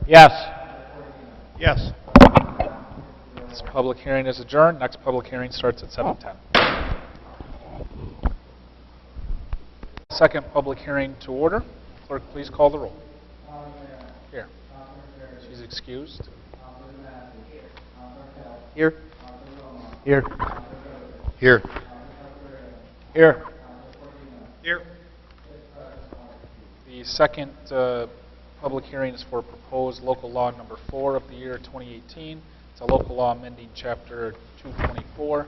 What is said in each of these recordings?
Yes. Yes. This public hearing is adjourned. Next public hearing starts at 7:10. Second public hearing to order. Clerk, please call the roll. Here. She's excused. Here. Here. Here. Here. Here. The second public hearing is for proposed local law number 4 of the year 2018. It's a local law amending Chapter 224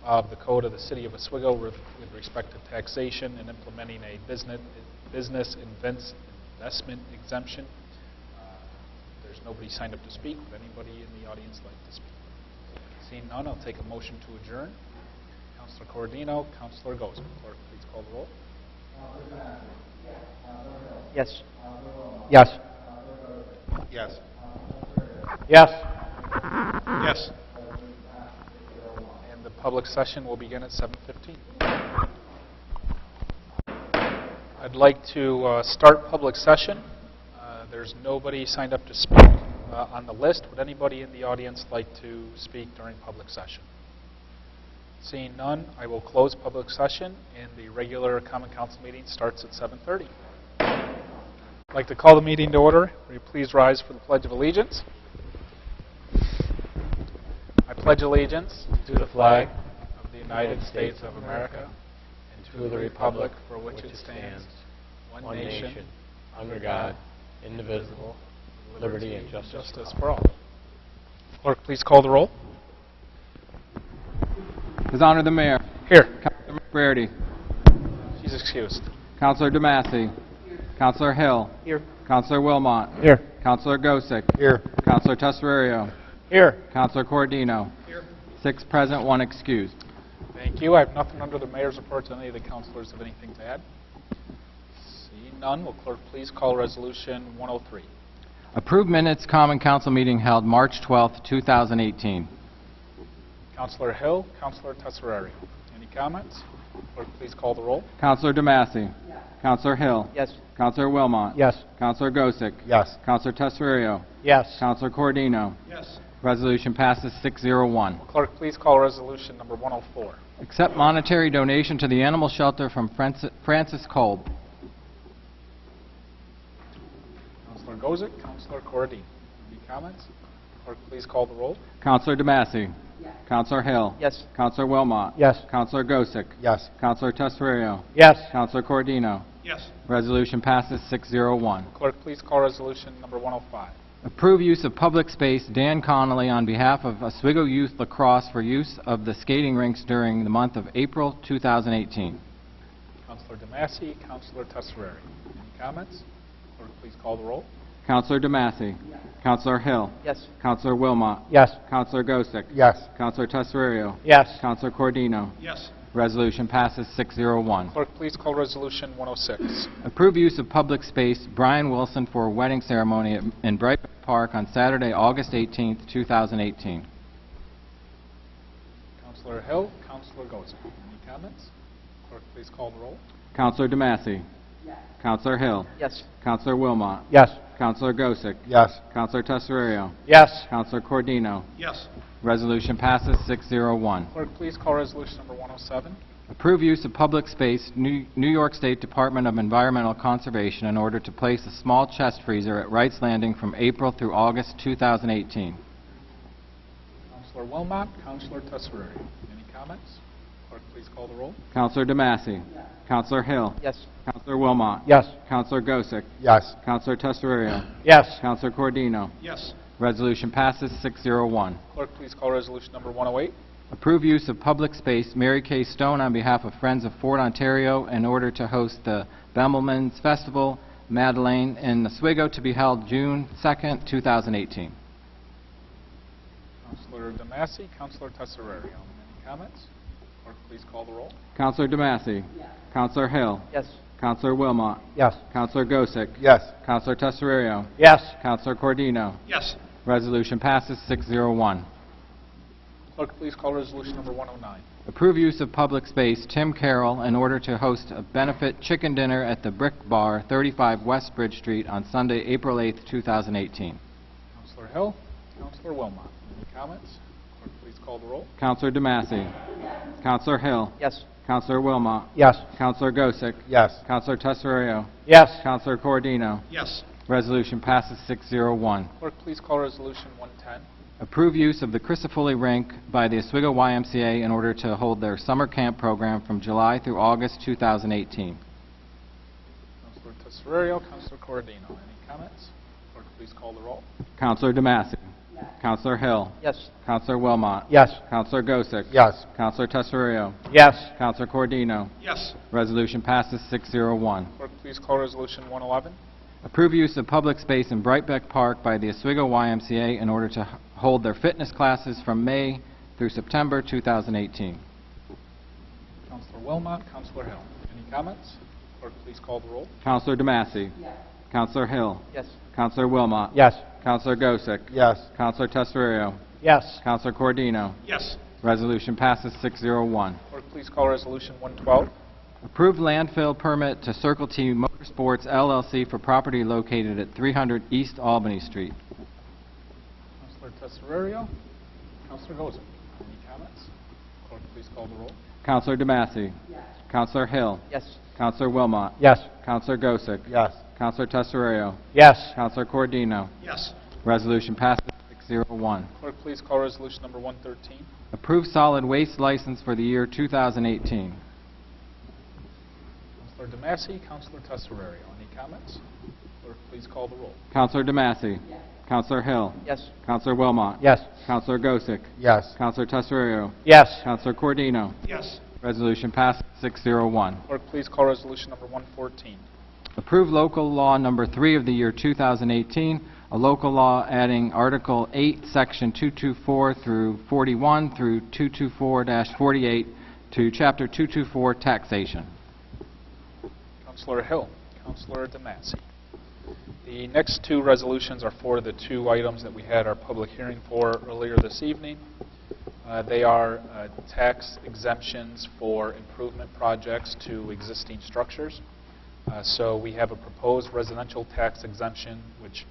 of the Code of the City of Oswego with respect to taxation and implementing a business investment exemption. There's nobody signed up to speak. Would anybody in the audience like to speak? Seeing none, I'll take a motion to adjourn. Councilor Cordino, Councilor Goza. Clerk, please call the roll. Yes. Yes. Yes. Yes. Yes. And the public session will begin at 7:15. I'd like to start public session. There's nobody signed up to speak on the list. Would anybody in the audience like to speak during public session? Seeing none, I will close public session, and the regular Common Council meeting starts at 7:30. I'd like to call the meeting to order. Will you please rise for the Pledge of Allegiance? I pledge allegiance to the flag of the United States of America and to the republic for which it stands, one nation, under God, indivisible, liberty and justice for all. Clerk, please call the roll. His Honor the Mayor. Here. Councilor McBrady. She's excused. Councilor DeMasi. Councilor Hill. Here. Councilor Wilmot. Here. Councilor Gosick. Here. Councilor Tesoriero. Here. Councilor Cordino. Here. 6 present, 1 excused. Thank you. I have nothing under the mayor's report. Do any of the councilors have anything to add? Seeing none, will clerk please call resolution 103. Approved minutes, Common Council meeting held March 12th, 2018. Councilor Hill, Councilor Tesoriero. Any comments? Clerk, please call the roll. Councilor DeMasi. Councilor Hill. Yes. Councilor Wilmot. Yes. Councilor Gosick. Yes. Councilor Tesoriero. Yes. Councilor Cordino. Yes. Resolution passes 601. Clerk, please call resolution number 104. Accept monetary donation to the animal shelter from Francis Kolb. Councilor Gozick, Councilor Cordino. Any comments? Clerk, please call the roll. Councilor DeMasi. Yes. Councilor Hill. Yes. Councilor Wilmot. Yes. Councilor Gosick. Yes. Councilor Tesoriero. Yes. Councilor Cordino. Yes. Resolution passes 601. Clerk, please call resolution number 105. Approve use of public space, Dan Connolly, on behalf of Oswego Youth Lacrosse for use of the skating rinks during the month of April 2018. Councilor DeMasi, Councilor Tesoriero. Any comments? Clerk, please call the roll. Councilor DeMasi. Yes. Councilor Hill. Yes. Councilor Wilmot. Yes. Councilor Gosick. Yes. Councilor Tesoriero. Yes. Councilor Cordino. Yes. Resolution passes 601. Clerk, please call resolution 106. Approve use of public space, Brian Wilson, for a wedding ceremony in Bright Park on Saturday, August 18th, 2018. Councilor Hill, Councilor Gozick. Any comments? Clerk, please call the roll. Councilor DeMasi. Yes. Councilor Hill. Yes. Councilor Wilmot. Yes. Councilor Gosick. Yes. Councilor Tesoriero. Yes. Councilor Cordino. Yes. Resolution passes 601. Clerk, please call resolution number 107. Approve use of public space, New York State Department of Environmental Conservation, in order to place a small chest freezer at Wright's Landing from April through August 2018. Councilor Wilmot, Councilor Tesoriero. Any comments? Clerk, please call the roll. Councilor DeMasi. Yes. Councilor Hill. Yes. Councilor Wilmot. Yes. Councilor Gosick. Yes. Councilor Tesoriero. Yes. Councilor Cordino. Yes. Resolution passes 601. Clerk, please call resolution number 108. Approve use of public space, Mary Kay Stone, on behalf of Friends of Fort Ontario, in order to host the Bemelmans Festival, Madeleine, in Oswego, to be held June 2nd, 2018. Councilor DeMasi, Councilor Tesoriero. Any comments? Clerk, please call the roll. Councilor DeMasi. Yes. Councilor Hill. Yes. Councilor Wilmot. Yes. Councilor Gosick. Yes. Councilor Tesoriero. Yes. Councilor Cordino. Yes. Resolution passes 601. Clerk, please call resolution number 109. Approve use of public space, Tim Carroll, in order to host a benefit chicken dinner at the Brick Bar, 35 West Bridge Street, on Sunday, April 8th, 2018. Counselor Hill. Counselor Wilmot. Any comments? Clerk, please call the roll. Counselor DeMassey. Counselor Hill. Yes. Counselor Wilmot. Yes. Counselor Gosick. Yes. Counselor Tesario. Yes. Counselor Cordino. Yes. Resolution passes 601. Clerk, please call Resolution 110. Approve use of the Crisafulli Rink by the Oswego YMCA in order to hold their summer camp program from July through August 2018. Counselor Tesario. Counselor Cordino. Any comments? Clerk, please call the roll. Counselor DeMassey. Counselor Hill. Yes. Counselor Wilmot. Yes. Counselor Gosick. Yes. Counselor Tesario. Yes. Counselor Cordino. Yes. Resolution passes 601. Clerk, please call Resolution 111. Approve use of public space in Brightbeck Park by the Oswego YMCA in order to hold their fitness classes from May through September 2018. Counselor Wilmot. Counselor Hill. Any comments? Clerk, please call the roll. Counselor DeMassey. Counselor Hill. Yes. Counselor Wilmot. Yes. Counselor Gosick. Yes. Counselor Tesario. Yes. Counselor Cordino. Yes. Resolution passes 601. Clerk, please call Resolution 112. Approved landfill permit to Circle T Motorsports LLC for property located at 300 East Albany Street. Counselor Tesario. Counselor Gosick. Any comments? Clerk, please call the roll. Counselor DeMassey. Counselor Hill. Yes. Counselor Wilmot. Yes. Counselor Gosick. Yes. Counselor Tesario. Yes. Counselor Cordino. Yes. Resolution passes 601. Clerk, please call Resolution number 113. Approved solid waste license for the year 2018. Counselor DeMassey. Counselor Tesario. Any comments? Clerk, please call the roll. Counselor DeMassey. Counselor Hill. Yes. Counselor Wilmot. Yes. Counselor Gosick. Yes. Counselor Tesario. Yes. Counselor Cordino. Yes. Resolution passes 601. Clerk, please call Resolution number 114. Approve local law number 3 of the year 2018, a local law adding Article 8, Section 224 through 41 through 224-48 to Chapter 224 Taxation. Counselor Hill. Counselor DeMassey. The next two resolutions are for the two items that we had our public hearing for earlier this evening. They are tax exemptions for improvement projects to existing structures. So we have a proposed residential tax exemption, which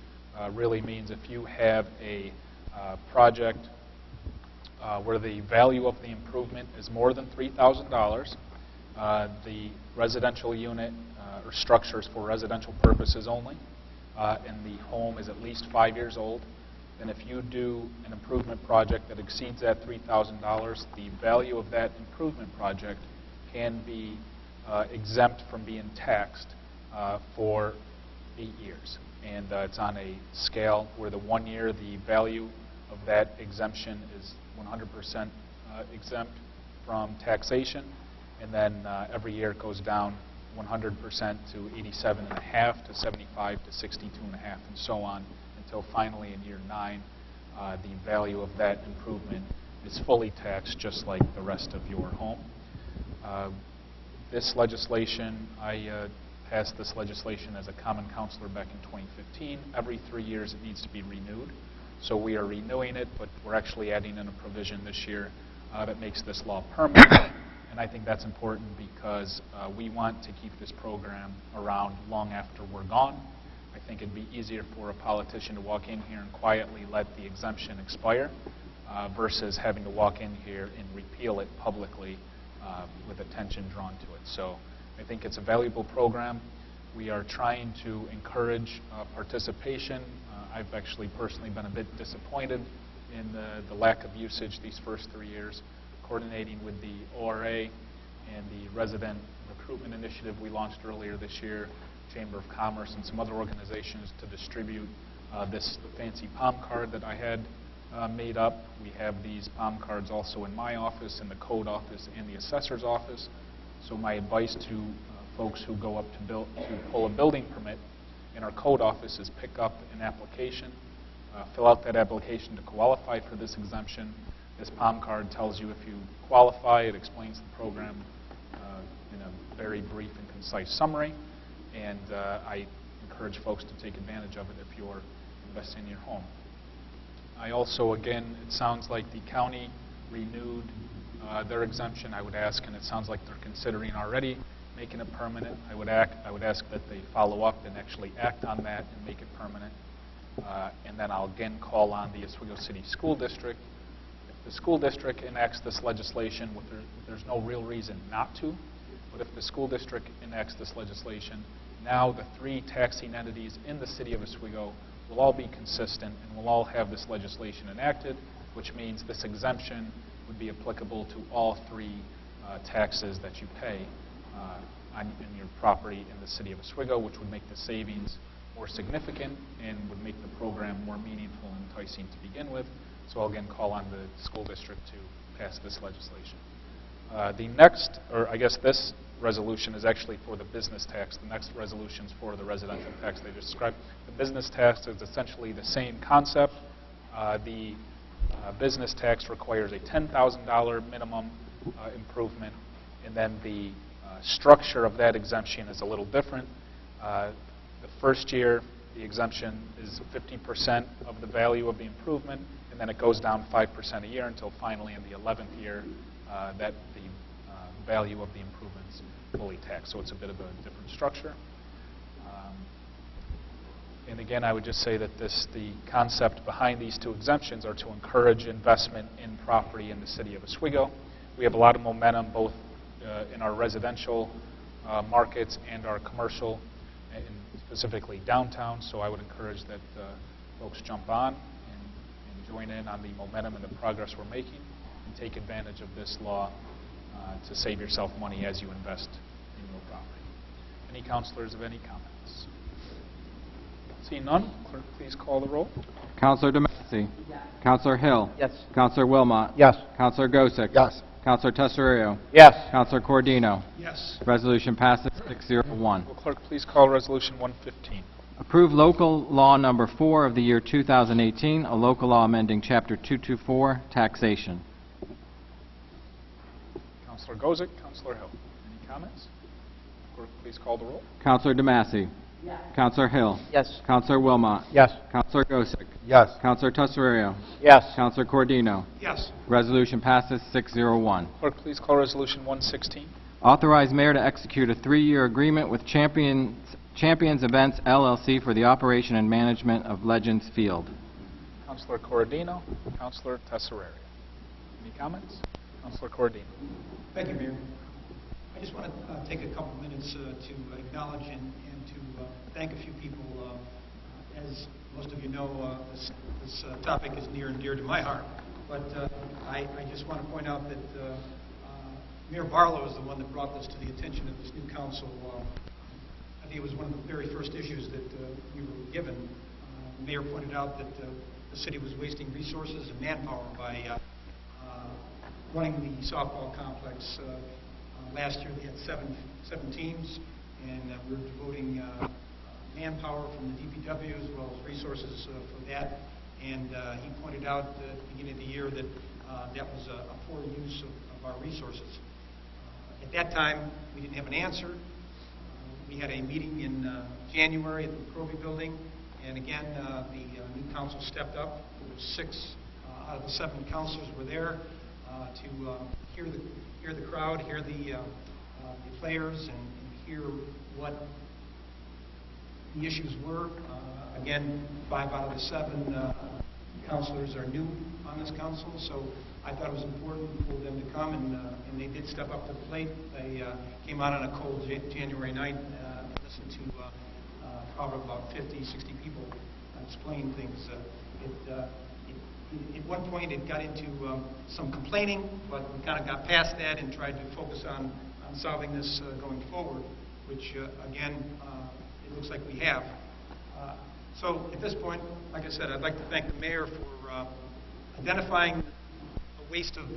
really means if you have a project where the value of the improvement is more than $3,000, the residential unit or structures for residential purposes only, and the home is at least 5 years old, then if you do an improvement project that exceeds that $3,000, the value of that improvement project can be exempt from being taxed for 8 years. And it's on a scale where the 1 year, the value of that exemption is 100% exempt from taxation, and then every year it goes down 100% to 87.5 to 75 to 62.5 and so on, until finally in year 9 the value of that improvement is fully taxed just like the rest of your home. This legislation, I passed this legislation as a common councilor back in 2015. Every 3 years it needs to be renewed. So we are renewing it, but we're actually adding in a provision this year that makes this law permanent. And I think that's important because we want to keep this program around long after we're gone. I think it'd be easier for a politician to walk in here and quietly let the exemption expire versus having to walk in here and repeal it publicly with attention drawn to it. So I think it's a valuable program. We are trying to encourage participation. I've actually personally been a bit disappointed in the lack of usage these first 3 years. Coordinating with the ORA and the Resident Recruitment Initiative we launched earlier this year, Chamber of Commerce and some other organizations to distribute this fancy palm card that I had made up. We have these palm cards also in my office, in the code office, and the assessor's office. So my advice to folks who go up to pull a building permit in our code office is pick up an application, fill out that application to qualify for this exemption. This palm card tells you if you qualify. It explains the program in a very brief and concise summary. And I encourage folks to take advantage of it if you're investing in your home. I also, again, it sounds like the county renewed their exemption. I would ask, and it sounds like they're considering already making it permanent. I would ask that they follow up and actually act on that and make it permanent. And then I'll again call on the Oswego City School District. If the school district enacts this legislation, there's no real reason not to, but if the school district enacts this legislation, now the 3 taxing entities in the city of Oswego will all be consistent and will all have this legislation enacted, which means this exemption would be applicable to all 3 taxes that you pay in your property in the city of Oswego, which would make the savings more significant and would make the program more meaningful and enticing to begin with. So I'll again call on the school district to pass this legislation. The next, or I guess this resolution is actually for the business tax. The next resolution is for the residential tax they just described. The business tax is essentially the same concept. The business tax requires a $10,000 minimum improvement, and then the structure of that exemption is a little different. The first year, the exemption is 50% of the value of the improvement, and then it goes down 5% a year until finally in the 11th year that the value of the improvements fully taxed. So it's a bit of a different structure. And again, I would just say that the concept behind these 2 exemptions are to encourage investment in property in the city of Oswego. We have a lot of momentum both in our residential markets and our commercial, and specifically downtown. So I would encourage that folks jump on and join in on the momentum and the progress we're making and take advantage of this law to save yourself money as you invest in your property. Any counselors have any comments? Seeing none, clerk, please call the roll. Counselor DeMassey. Yes. Counselor Hill. Yes. Counselor Wilmot. Yes. Counselor Gosick. Yes. Counselor Tesorio. Yes. Counselor Cordino. Yes. Resolution passes 601. Will clerk please call Resolution 115? Approve local law number 4 of the year 2018, a local law amending Chapter 224, taxation. Counselor Gosick, Counselor Hill. Any comments? Clerk, please call the roll. Counselor DeMassey. Yes. Counselor Hill. Yes. Counselor Wilmot. Yes. Counselor Gosick. Yes. Counselor Tesorio. Yes. Counselor Cordino. Yes. Resolution passes 601. Clerk, please call Resolution 116. Authorize mayor to execute a 3-year agreement with Champions Events LLC for the operation and management of Legends Field. Counselor Cordino, Counselor Tesorio. Any comments? Counselor Cordino. Thank you, Mayor. I just want to take a couple minutes to acknowledge and to thank a few people. As most of you know, this topic is near and dear to my heart. But I just want to point out that Mayor Barlow is the one that brought this to the attention of this new council. I think it was one of the very first issues that we were given. The mayor pointed out that the city was wasting resources and manpower by running the softball complex. Last year they had seven teams, and we were devoting manpower from the DPW as well as resources for that. And he pointed out at the beginning of the year that that was a poor use of our resources. At that time, we didn't have an answer. We had a meeting in January at the McCrovey Building, and again, the new council stepped up. There were 6 out of the 7 councilors were there to hear the crowd, hear the players, and hear what the issues were. Again, 5 out of the 7 councilors are new on this council, so I thought it was important for them to come, and they did step up to the plate. They came out on a cold January night and listened to probably about 50, 60 people explain things. At one point, it got into some complaining, but we kind of got past that and tried to focus on solving this going forward, which, again, it looks like we have. So at this point, like I said, I'd like to thank the mayor for identifying a waste of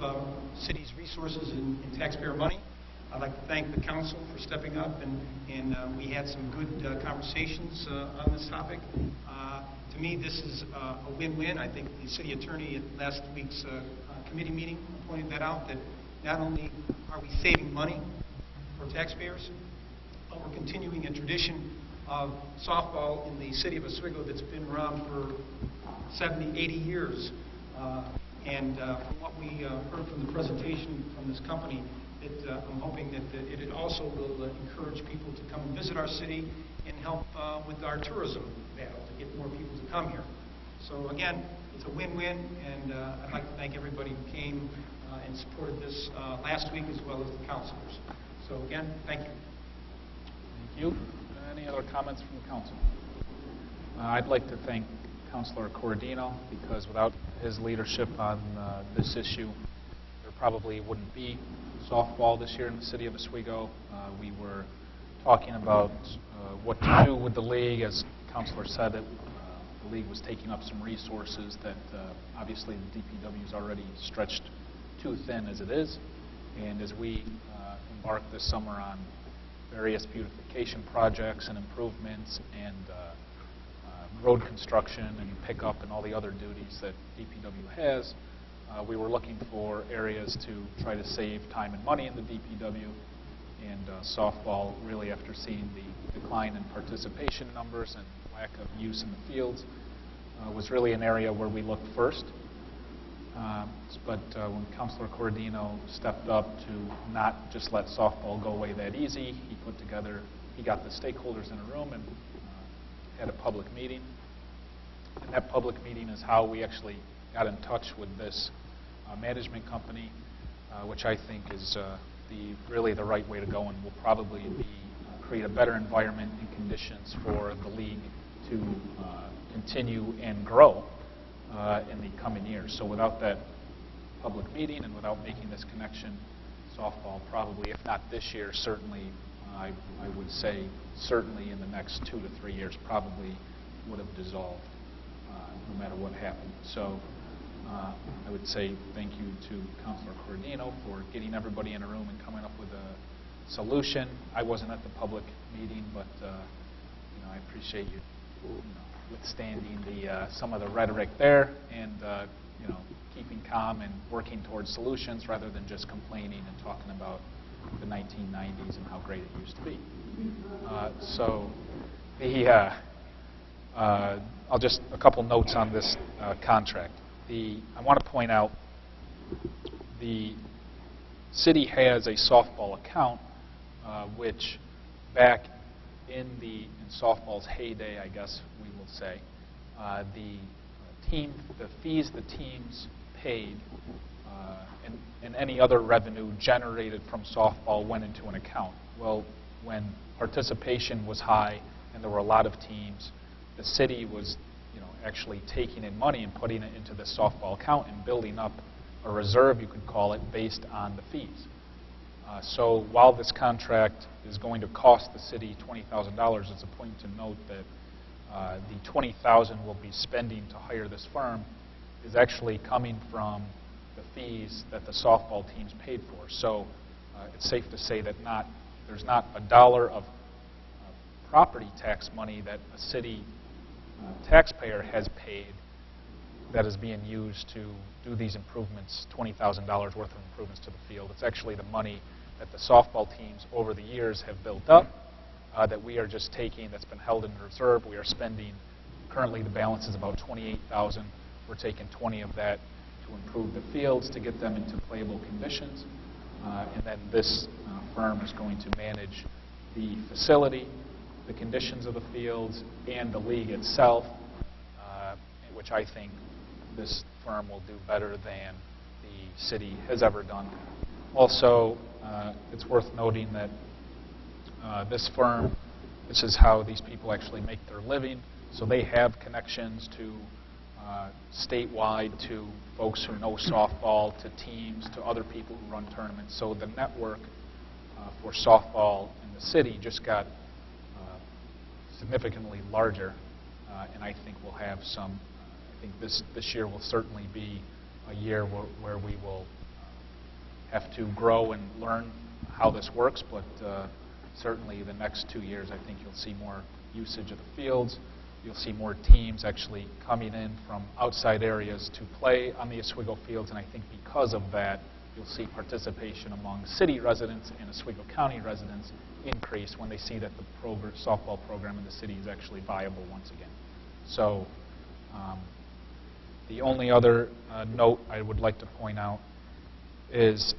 city's resources in taxpayer money. I'd like to thank the council for stepping up, and we had some good conversations on this topic. To me, this is a win-win. I think the city attorney at last week's committee meeting pointed that out, that not only are we saving money for taxpayers, but we're continuing a tradition of softball in the city of Oswego that's been around for 70, 80 years. And from what we heard from the presentation from this company, I'm hoping that it also will encourage people to come and visit our city and help with our tourism battle, to get more people to come here. So again, it's a win-win, and I'd like to thank everybody who came and supported this last week, as well as the counselors. So again, thank you. Thank you. Any other comments from the council? I'd like to thank Councilor Corradino, because without his leadership on this issue, there probably wouldn't be softball this year in the city of Oswego. We were talking about what to do with the league. As Councilor said, the league was taking up some resources that obviously the DPW is already stretched too thin as it is. And as we embark this summer on various beautification projects and improvements and road construction and pickup and all the other duties that DPW has, we were looking for areas to try to save time and money in the DPW. And softball, really, after seeing the decline in participation numbers and lack of use in the fields, was really an area where we looked first. But when Councilor Corradino stepped up to not just let softball go away that easy, he got the stakeholders in a room and had a public meeting. And that public meeting is how we actually got in touch with this management company, which I think is really the right way to go, and will probably create a better environment and conditions for the league to continue and grow in the coming years. So without that public meeting and without making this connection, softball probably, if not this year, certainly, I would say certainly in the next 2 to 3 years, probably would have dissolved no matter what happened. So I would say thank you to Councilor Corradino for getting everybody in a room and coming up with a solution. I wasn't at the public meeting, but I appreciate you, withstanding some of the rhetoric there and keeping calm and working towards solutions rather than just complaining and talking about the 1990s and how great it used to be. I'll just a couple notes on this contract. I want to point out the city has a softball account, which back in softball's heyday, I guess we will say, the fees the teams paid and any other revenue generated from softball went into an account. Well, when participation was high and there were a lot of teams, the city was actually taking in money and putting it into the softball account and building up a reserve, you could call it, based on the fees. So while this contract is going to cost the city $20,000, it's a point to note that the $20,000 we'll be spending to hire this firm is actually coming from the fees that the softball teams paid for. So it's safe to say that there's not a dollar of property tax money that a city taxpayer has paid that is being used to do these improvements, $20,000 worth of improvements to the field. It's actually the money that the softball teams over the years have built up that we are just taking, that's been held in reserve. We are spending, currently the balance is about $28,000. We're taking 20 of that to improve the fields, to get them into playable conditions. And then this firm is going to manage the facility, the conditions of the fields, and the league itself, which I think this firm will do better than the city has ever done. Also, it's worth noting that this firm, this is how these people actually make their living. So they have connections to statewide, to folks who know softball, to teams, to other people who run tournaments. So the network for softball in the city just got significantly larger, and I think we'll have some. I think this year will certainly be a year where we will have to grow and learn how this works, but certainly the next 2 years, I think you'll see more usage of the fields. You'll see more teams actually coming in from outside areas to play on the Oswego fields, and I think because of that, you'll see participation among city residents and Oswego County residents increase when they see that the softball program in the city is actually viable once again. So the only other note I would like to point out is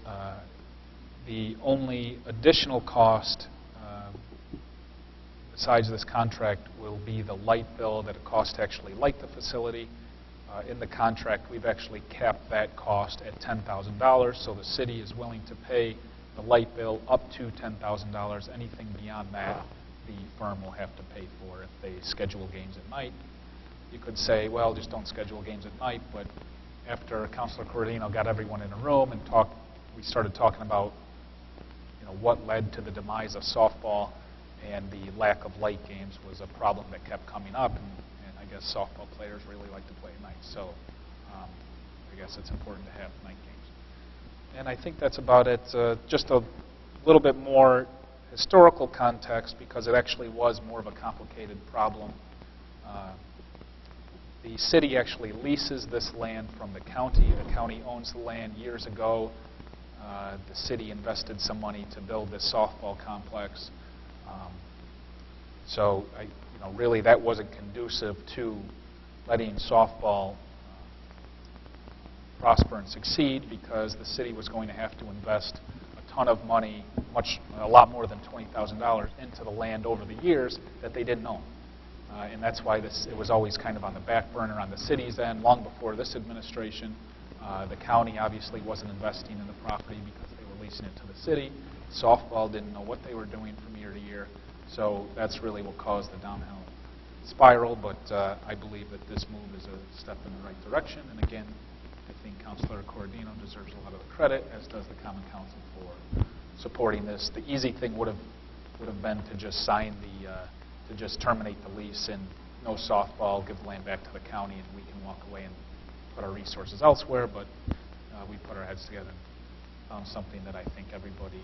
the only additional cost besides this contract will be the light bill that it costs to actually light the facility. In the contract, we've actually capped that cost at $10,000, so the city is willing to pay the light bill up to $10,000. Anything beyond that, the firm will have to pay for if they schedule games at night. You could say, well, just don't schedule games at night, but after Councilor Cordino got everyone in a room and we started talking about what led to the demise of softball, and the lack of light games was a problem that kept coming up, and I guess softball players really like to play at night, so I guess it's important to have night games. And I think that's about it. Just a little bit more historical context, because it actually was more of a complicated problem. The city actually leases this land from the county. The county owns the land. Years ago, the city invested some money to build this softball complex. So really that wasn't conducive to letting softball prosper and succeed, because the city was going to have to invest a ton of money, a lot more than $20,000 into the land over the years that they didn't own. And that's why it was always kind of on the back burner on the city's end, long before this administration. The county obviously wasn't investing in the property because they were leasing it to the city. Softball didn't know what they were doing from year to year. So that's really what caused the downhill spiral. But I believe that this move is a step in the right direction. And again, I think Councilor Cordino deserves a lot of the credit, as does the Common Council, for supporting this. The easy thing would have been to just to just terminate the lease and no softball, give the land back to the county, and we can walk away and put our resources elsewhere. But we put our heads together and found something that I think everybody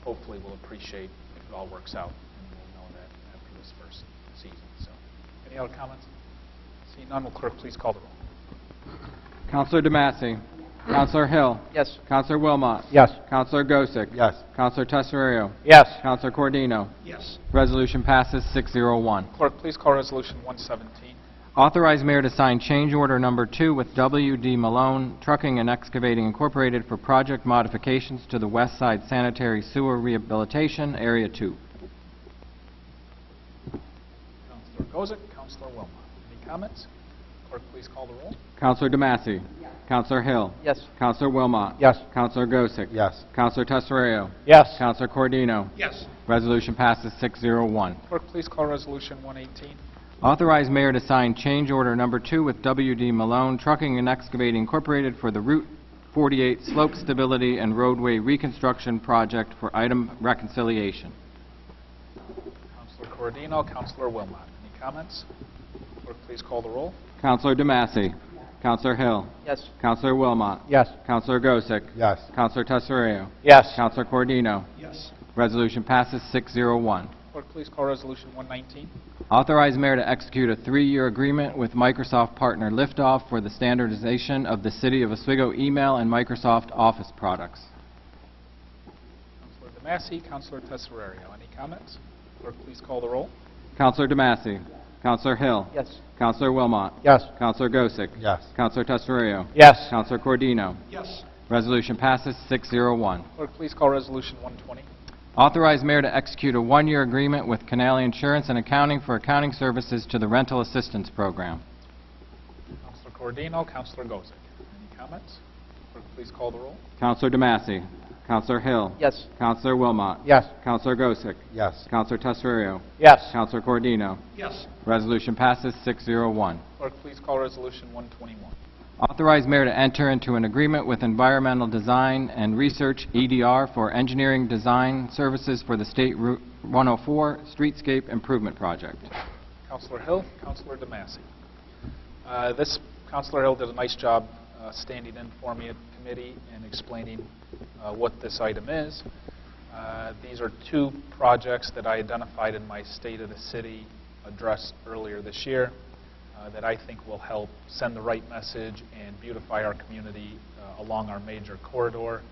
hopefully will appreciate if it all works out, and we'll know that after this first season. So, any other comments? Seeing none, will clerk please call the roll? Councilor DeMassey. Councilor Hill. Yes. Councilor Wilmot. Yes. Councilor Gosick. Yes. Councilor Tesorio. Yes. Councilor Cordino. Yes. Resolution passes 601. Clerk, please call Resolution 117. Authorize mayor to sign change order number 2 with W.D. Malone Trucking and Excavating Incorporated for project modifications to the West Side Sanitary Sewer Rehabilitation, Area 2. Councilor Gozick, Councilor Wilmot. Any comments? Clerk, please call the roll. Councilor DeMassey. Councilor Hill. Yes. Councilor Wilmot. Yes. Councilor Gosick. Yes. Councilor Tesorio. Yes. Councilor Cordino. Yes. Resolution passes 601. Clerk, please call Resolution 118. Authorize mayor to sign change order number 2 with W.D. Malone Trucking and Excavating Incorporated for the Route 48 Slope Stability and Roadway Reconstruction Project for item reconciliation. Councilor Cordino, Councilor Wilmot. Any comments? Clerk, please call the roll. Councilor DeMassey. Councilor Hill. Yes. Councilor Wilmot. Yes. Councilor Gosick. Yes. Councilor Tesorio. Yes. Councilor Cordino. Yes. Resolution passes 601. Clerk, please call Resolution 119. Authorize mayor to execute a 3-year agreement with Microsoft partner Liftoff for the standardization of the City of Oswego email and Microsoft Office products. Councilor DeMassey, Councilor Tesorio. Any comments? Clerk, please call the roll. Councilor DeMassey. Councilor Hill. Yes. Councilor Wilmot. Yes. Councilor Gosick. Yes. Councilor Tesorio. Yes. Councilor Cordino. Yes. Resolution passes 601. Clerk, please call Resolution 120. Authorize mayor to execute a 1-year agreement with Canale Insurance and Accounting for accounting services to the Rental Assistance Program. Councilor Cordino, Councilor Gozick. Any comments? Clerk, please call the roll. Councilor DeMassey. Councilor Hill. Yes. Councilor Wilmot. Yes. Councilor Gosick. Yes. Councilor Tesorio. Yes. Councilor Cordino. Yes. Resolution passes 601. Clerk, please call Resolution 121. Authorize mayor to enter into an agreement with Environmental Design and Research, EDR, for engineering design services for the State Route 104 Streetscape Improvement Project. Councilor Hill, Councilor DeMassey. Councilor Hill did a nice job standing in for me at committee and explaining what this item is. These are 2 projects that I identified in my State of the City address earlier this year that I think will help send the right message and beautify our community along our major corridor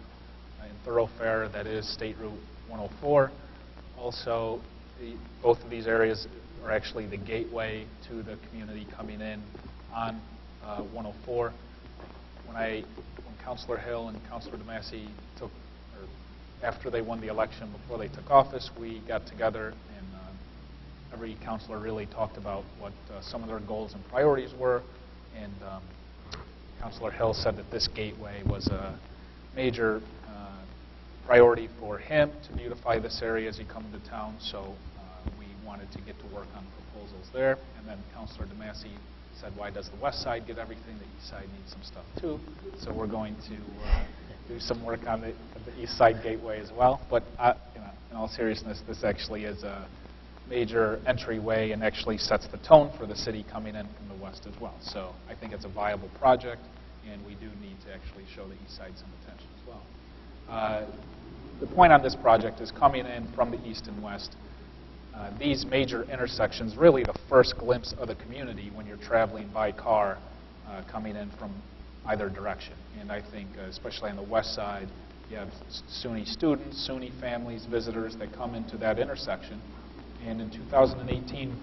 and thoroughfare that is State Route 104. Also, both of these areas are actually the gateway to the community coming in on 104. When Councilor Hill and Councilor DeMassey after they won the election, before they took office, we got together and every counselor really talked about what some of their goals and priorities were, and Councilor Hill said that this gateway was a major priority for him to beautify this area as he comes to town, so we wanted to get to work on proposals there. And then Councilor DeMassey said, why does the west side get everything? The east side needs some stuff too. So we're going to do some work on the east side gateway as well. But in all seriousness, this actually is a major entryway and actually sets the tone for the city coming in from the west as well. So I think it's a viable project, and we do need to actually show the east side some attention as well. The point on this project is coming in from the east and west. These major intersections, really the first glimpse of the community when you're traveling by car coming in from either direction. And I think, especially on the west side, you have SUNY students, SUNY families, visitors that come into that intersection. And in 2018,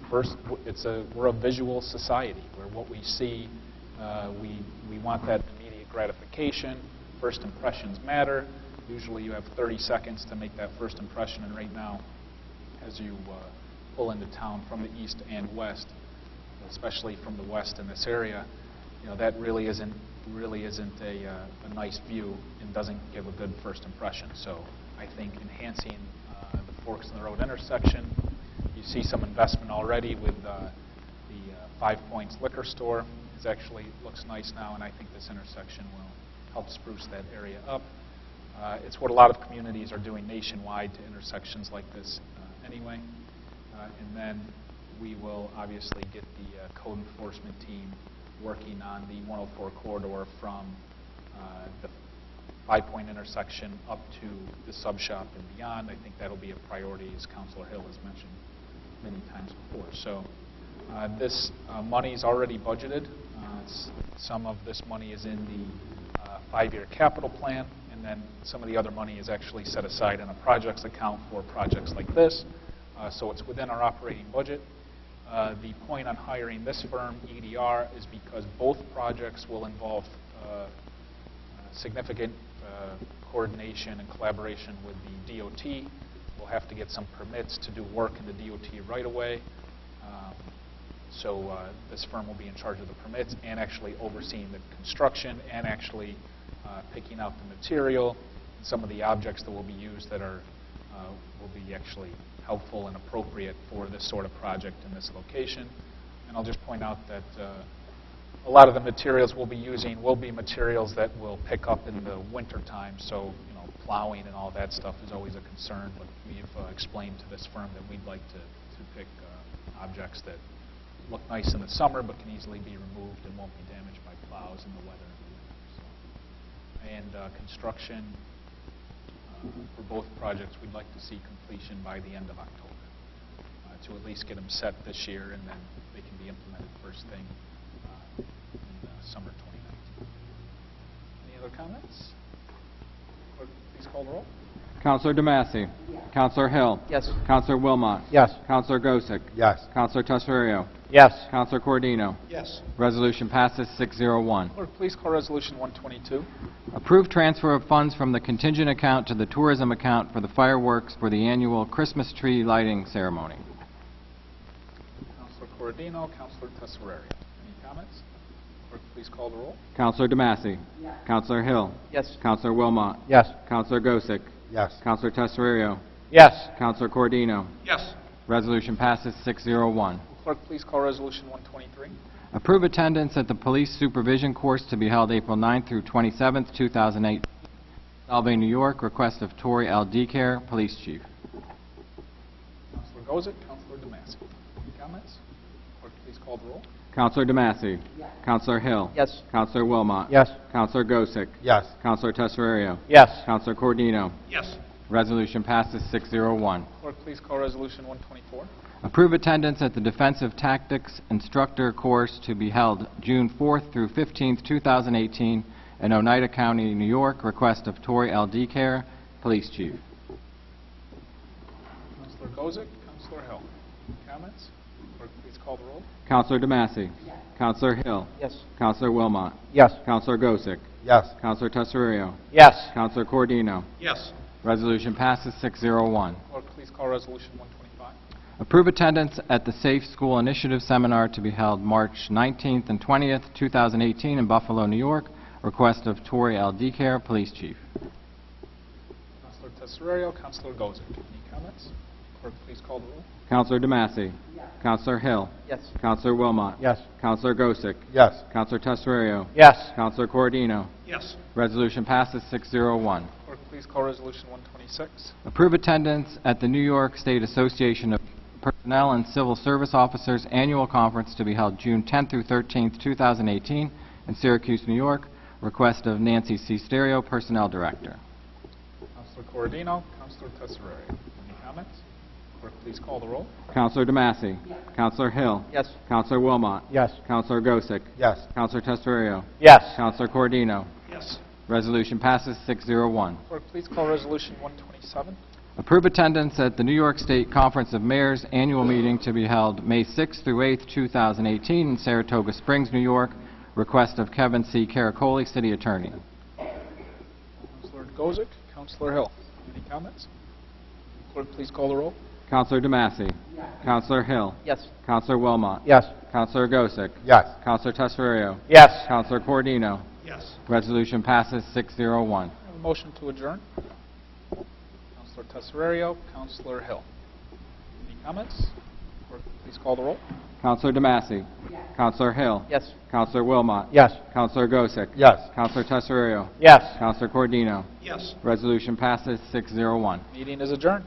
we're a visual society where what we see, we want that immediate gratification. First impressions matter. Usually you have 30 seconds to make that first impression, and right now, as you pull into town from the east and west, especially from the west in this area, that really isn't a nice view and doesn't give a good first impression. So I think enhancing the Forks in the Road intersection, you see some investment already with the 5 Points liquor store. It actually looks nice now, and I think this intersection will help spruce that area up. It's what a lot of communities are doing nationwide to intersections like this anyway. And then we will obviously get the code enforcement team working on the 104 corridor from the 5 Point intersection up to the sub shop and beyond. I think that'll be a priority, as Councilor Hill has mentioned many times before. So this money is already budgeted. Some of this money is in the 5-year capital plan, and then some of the other money is actually set aside in a projects account for projects like this. So it's within our operating budget. The point on hiring this firm, EDR, is because both projects will involve significant coordination and collaboration with the DOT. We'll have to get some permits to do work in the DOT right away. So this firm will be in charge of the permits and actually overseeing the construction and actually picking out the material and some of the objects that will be used that will be actually helpful and appropriate for this sort of project in this location. And I'll just point out that a lot of the materials we'll be using will be materials that will pick up in the winter time. So plowing and all that stuff is always a concern, but we've explained to this firm that we'd like to pick objects that look nice in the summer but can easily be removed and won't be damaged by plows in the weather. And construction for both projects, we'd like to see completion by the end of October to at least get them set this year, and then they can be implemented first thing in summer 2019. Any other comments? Clerk, please call the roll. Counselor DeMassey. Counselor Hill. Yes. Counselor Wilmot. Yes. Counselor Gosick. Yes. Counselor Tesserio. Yes. Counselor Cordino. Yes. Resolution passes 601. Clerk, please call Resolution 122. Approve transfer of funds from the contingent account to the tourism account for the fireworks for the annual Christmas tree lighting ceremony. Councilor Corradino, Councilor Tesoriero. Any comments? Clerk, please call the roll. Counselor DeMassey. Counselor Hill. Yes. Counselor Wilmot. Yes. Counselor Gosick. Yes. Counselor Tesserio. Yes. Counselor Cordino. Yes. Resolution passes 601. Clerk, please call Resolution 123. Approve attendance at the police supervision course to be held April 9th through 27th, 2008. Albany, New York. Request of Tori L. Decare, Police Chief. Councilor Gozick, Councilor DeMassey. Any comments? Clerk, please call the roll. Counselor DeMassey. Counselor Hill. Yes. Counselor Wilmot. Yes. Counselor Gosick. Yes. Counselor Tesserio. Yes. Counselor Cordino. Yes. Resolution passes 601. Clerk, please call Resolution 124. Approve attendance at the Defensive Tactics Instructor Course to be held June 4th through 15th, 2018 in Oneida County, New York. Request of Tori L. Decare, Police Chief. Councilor Gozick, Councilor Hill. Any comments? Clerk, please call the roll. Counselor DeMassey. Counselor Hill. Yes. Counselor Wilmot. Yes. Counselor Gosick. Yes. Counselor Tesserio. Yes. Counselor Cordino. Yes. Resolution passes 601. Clerk, please call Resolution 125. Approve attendance at the Safe School Initiative Seminar to be held March 19th and 20th, 2018 in Buffalo, New York. Request of Tori L. DeCare, Police Chief. Counselor Tesorerio, Counselor Gozick. Any comments? Clerk, please call the roll. Counselor DeMassey. Counselor Hill. Yes. Counselor Wilmot. Yes. Counselor Gosick. Yes. Counselor Tesorerio. Yes. Counselor Cordino. Yes. Resolution passes 601. Clerk, please call Resolution 126. Approve attendance at the New York State Association of Personnel and Civil Service Officers Annual Conference to be held June 10th through 13th, 2018 in Syracuse, New York. Request of Nancy C. Stereo, Personnel Director. Counselor Cordino, Counselor Tesorerio. Any comments? Clerk, please call the roll. Counselor DeMassey. Counselor Hill. Yes. Counselor Wilmot. Yes. Counselor Gosick. Yes. Counselor Tesorerio. Yes. Counselor Cordino. Yes. Resolution passes 601. Clerk, please call Resolution 127. Approve attendance at the New York State Conference of Mayors Annual Meeting to be held May 6th through 8th, 2018 in Saratoga Springs, New York. Request of Kevin C. Caracoli, City Attorney. Counselor Gozick, Counselor Hill. Any comments? Clerk, please call the roll. Counselor DeMassey. Counselor Hill. Yes. Counselor Wilmot. Yes. Counselor Gosick. Yes. Counselor Tesorerio. Yes. Counselor Cordino. Yes. Resolution passes 601. I have a motion to adjourn. Counselor Tesorerio, Counselor Hill. Any comments? Clerk, please call the roll. Counselor DeMassey. Counselor Hill. Yes. Counselor Wilmot. Yes. Counselor Gosick. Yes. Counselor Tesorerio. Yes. Counselor Cordino. Yes. Resolution passes 601. Meeting is adjourned.